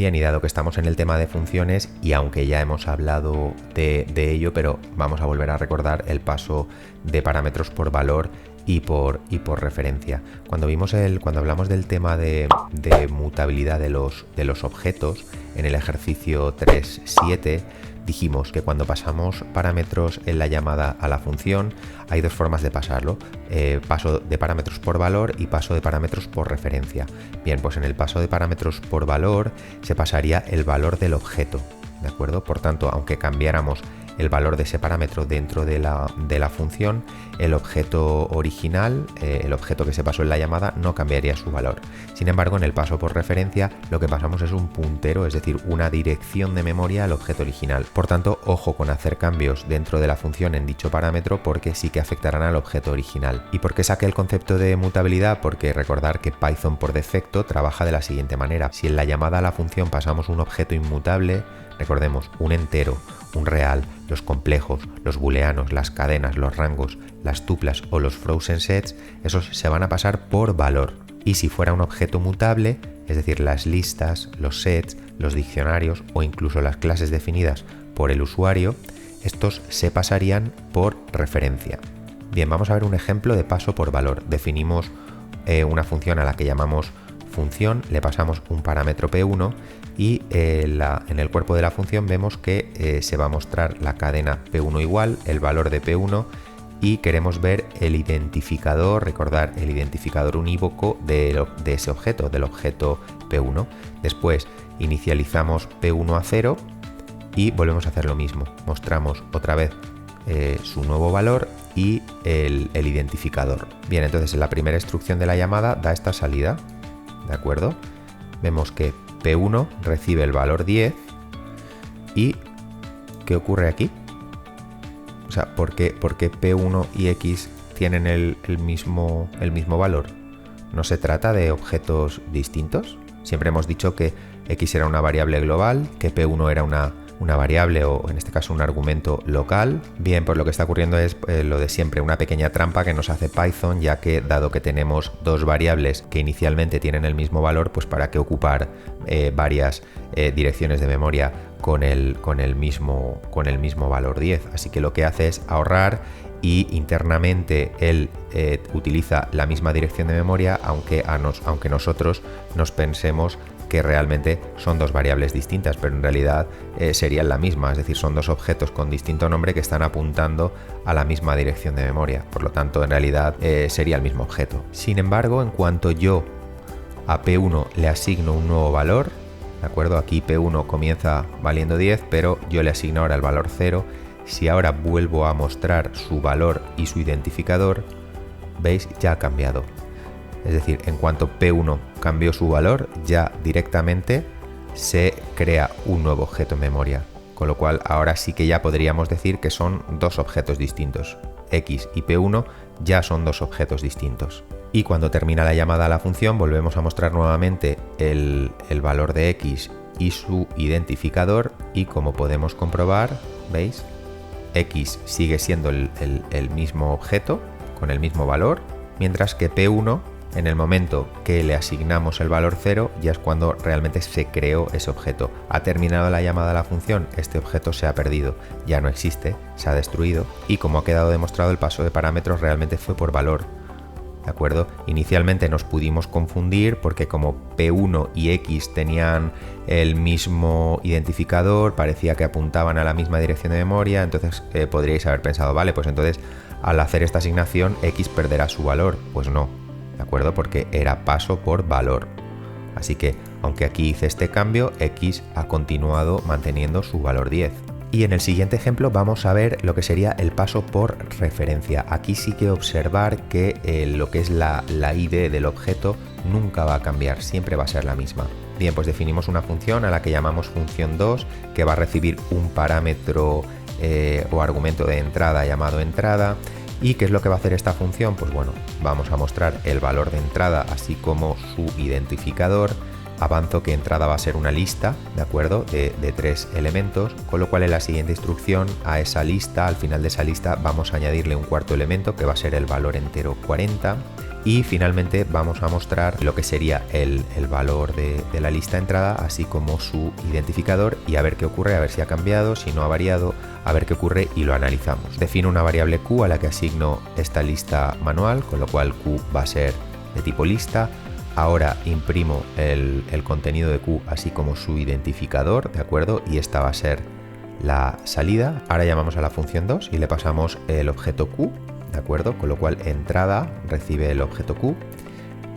Bien, y dado que estamos en el tema de funciones, y aunque ya hemos hablado de ello, pero vamos a volver a recordar el paso de parámetros por valor y por referencia. Cuando hablamos del tema de mutabilidad de los objetos en el ejercicio 3.7, dijimos que cuando pasamos parámetros en la llamada a la función hay dos formas de pasarlo: paso de parámetros por valor y paso de parámetros por referencia. Bien, pues en el paso de parámetros por valor se pasaría el valor del objeto, ¿de acuerdo? Por tanto, aunque cambiáramos el valor de ese parámetro dentro de la función, el objeto original, el objeto que se pasó en la llamada, no cambiaría su valor. Sin embargo, en el paso por referencia lo que pasamos es un puntero, es decir, una dirección de memoria al objeto original. Por tanto, ojo con hacer cambios dentro de la función en dicho parámetro, porque sí que afectarán al objeto original. ¿Y por qué saqué el concepto de mutabilidad? Porque recordar que Python por defecto trabaja de la siguiente manera: si en la llamada a la función pasamos un objeto inmutable, recordemos, un entero, un real, los complejos, los booleanos, las cadenas, los rangos, las tuplas o los frozen sets, esos se van a pasar por valor. Y si fuera un objeto mutable, es decir, las listas, los sets, los diccionarios o incluso las clases definidas por el usuario, estos se pasarían por referencia. Bien, vamos a ver un ejemplo de paso por valor. Definimos una función a la que llamamos función, le pasamos un parámetro P1 y en el cuerpo de la función vemos que se va a mostrar la cadena P1 igual, el valor de P1, y queremos ver el identificador, recordar el identificador unívoco de ese objeto, del objeto P1. Después inicializamos P1 a 0 y volvemos a hacer lo mismo. Mostramos otra vez su nuevo valor y el identificador. Bien, entonces en la primera instrucción de la llamada da esta salida, ¿de acuerdo? Vemos que P1 recibe el valor 10 y ¿qué ocurre aquí? O sea, ¿por qué P1 y X tienen el mismo valor? ¿No se trata de objetos distintos? Siempre hemos dicho que X era una variable global, que P1 era una variable o en este caso un argumento local. Bien, pues lo que está ocurriendo es lo de siempre, una pequeña trampa que nos hace Python, ya que dado que tenemos dos variables que inicialmente tienen el mismo valor, pues para qué ocupar varias direcciones de memoria con el mismo valor 10. Así que lo que hace es ahorrar y internamente él utiliza la misma dirección de memoria, aunque nosotros nos pensemos que realmente son dos variables distintas, pero en realidad serían la misma, es decir, son dos objetos con distinto nombre que están apuntando a la misma dirección de memoria, por lo tanto en realidad sería el mismo objeto. Sin embargo, en cuanto yo a P1 le asigno un nuevo valor, ¿de acuerdo? Aquí P1 comienza valiendo 10, pero yo le asigno ahora el valor 0. Si ahora vuelvo a mostrar su valor y su identificador, veis, ya ha cambiado. Es decir, en cuanto P1 cambió su valor, ya directamente se crea un nuevo objeto en memoria. Con lo cual ahora sí que ya podríamos decir que son dos objetos distintos. X y P1 ya son dos objetos distintos. Y cuando termina la llamada a la función volvemos a mostrar nuevamente el valor de X y su identificador, y como podemos comprobar, ¿veis? X sigue siendo el mismo objeto con el mismo valor, mientras que P1, en el momento que le asignamos el valor 0, ya es cuando realmente se creó ese objeto. Ha terminado la llamada a la función, este objeto se ha perdido, ya no existe, se ha destruido, y como ha quedado demostrado, el paso de parámetros realmente fue por valor. ¿De acuerdo? Inicialmente nos pudimos confundir porque como P1 y X tenían el mismo identificador, parecía que apuntaban a la misma dirección de memoria, entonces podríais haber pensado, vale, pues entonces al hacer esta asignación X perderá su valor. Pues no, ¿de acuerdo? Porque era paso por valor. Así que, aunque aquí hice este cambio, X ha continuado manteniendo su valor 10. Y en el siguiente ejemplo vamos a ver lo que sería el paso por referencia. Aquí sí que observar que lo que es la ID del objeto nunca va a cambiar, siempre va a ser la misma. Bien, pues definimos una función a la que llamamos función 2, que va a recibir un parámetro o argumento de entrada llamado entrada. ¿Y qué es lo que va a hacer esta función? Pues bueno, vamos a mostrar el valor de entrada así como su identificador. avanzo que entrada va a ser una lista, ¿de acuerdo? De 3 elementos, con lo cual en la siguiente instrucción a esa lista, al final de esa lista, vamos a añadirle un cuarto elemento que va a ser el valor entero 40. Y finalmente vamos a mostrar lo que sería el valor de la lista entrada, así como su identificador, y a ver qué ocurre, a ver si ha cambiado, si no ha variado, a ver qué ocurre y lo analizamos. Defino una variable Q a la que asigno esta lista manual, con lo cual Q va a ser de tipo lista. Ahora imprimo el contenido de Q así como su identificador, ¿de acuerdo? Y esta va a ser la salida. Ahora llamamos a la función 2 y le pasamos el objeto Q, ¿de acuerdo? Con lo cual entrada recibe el objeto Q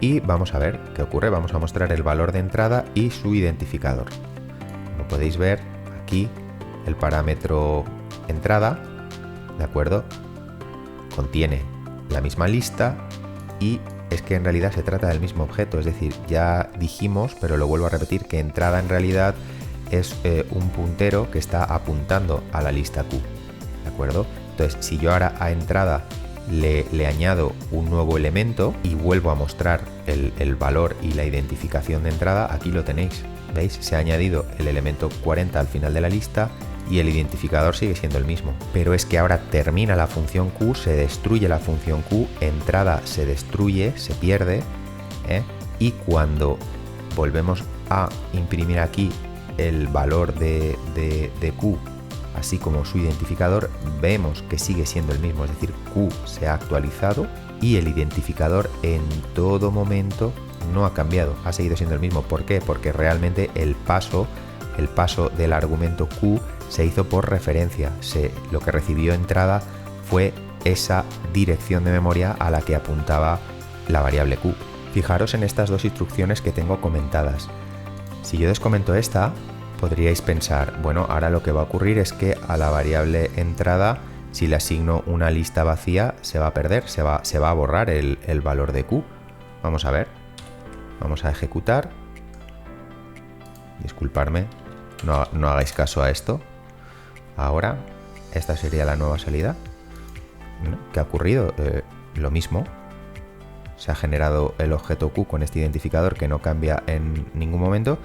y vamos a ver qué ocurre. Vamos a mostrar el valor de entrada y su identificador. Como podéis ver aquí, el parámetro entrada, ¿de acuerdo? Contiene la misma lista y es que en realidad se trata del mismo objeto, es decir, ya dijimos, pero lo vuelvo a repetir, que entrada en realidad es un puntero que está apuntando a la lista Q, ¿de acuerdo? Entonces, si yo ahora a entrada le añado un nuevo elemento y vuelvo a mostrar el valor y la identificación de entrada, aquí lo tenéis, ¿veis? Se ha añadido el elemento 40 al final de la lista y el identificador sigue siendo el mismo. Pero es que ahora termina la función Q, se destruye la función Q, entrada se destruye, se pierde, y cuando volvemos a imprimir aquí el valor de Q, así como su identificador, vemos que sigue siendo el mismo, es decir, Q se ha actualizado y el identificador en todo momento no ha cambiado, ha seguido siendo el mismo. ¿Por qué? Porque realmente el paso del argumento Q se hizo por referencia. Lo que recibió entrada fue esa dirección de memoria a la que apuntaba la variable Q. Fijaros en estas dos instrucciones que tengo comentadas. Si yo descomento esta, podríais pensar, bueno, ahora lo que va a ocurrir es que a la variable entrada, si le asigno una lista vacía, se va a perder, se va a borrar el valor de Q. Vamos a ver, vamos a ejecutar. Disculparme, no hagáis caso a esto. Ahora, esta sería la nueva salida. ¿Qué ha ocurrido? Lo mismo. Se ha generado el objeto Q con este identificador que no cambia en ningún momento.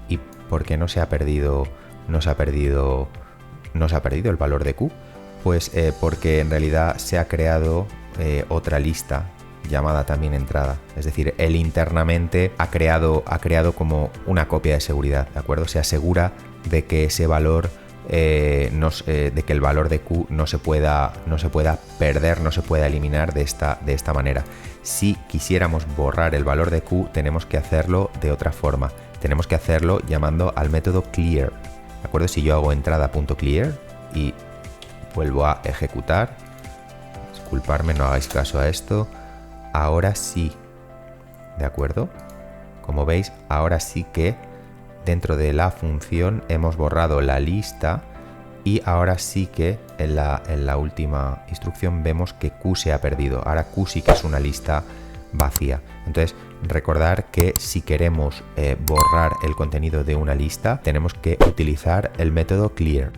¿Y por qué no se ha perdido el valor de Q? Pues porque en realidad se ha creado otra lista llamada también entrada. Es decir, él internamente ha creado como una copia de seguridad, ¿de acuerdo? Se asegura de que ese valor de que el valor de Q no se pueda perder, no se pueda eliminar de esta manera. Si quisiéramos borrar el valor de Q, tenemos que hacerlo de otra forma. Tenemos que hacerlo llamando al método clear, ¿de acuerdo? Si yo hago entrada.clear y vuelvo a ejecutar, disculparme, no hagáis caso a esto, ahora sí, ¿de acuerdo? Como veis, ahora sí que dentro de la función hemos borrado la lista y ahora sí que en la última instrucción vemos que Q se ha perdido. Ahora Q sí que es una lista vacía. Entonces, recordar que si queremos borrar el contenido de una lista, tenemos que utilizar el método clear.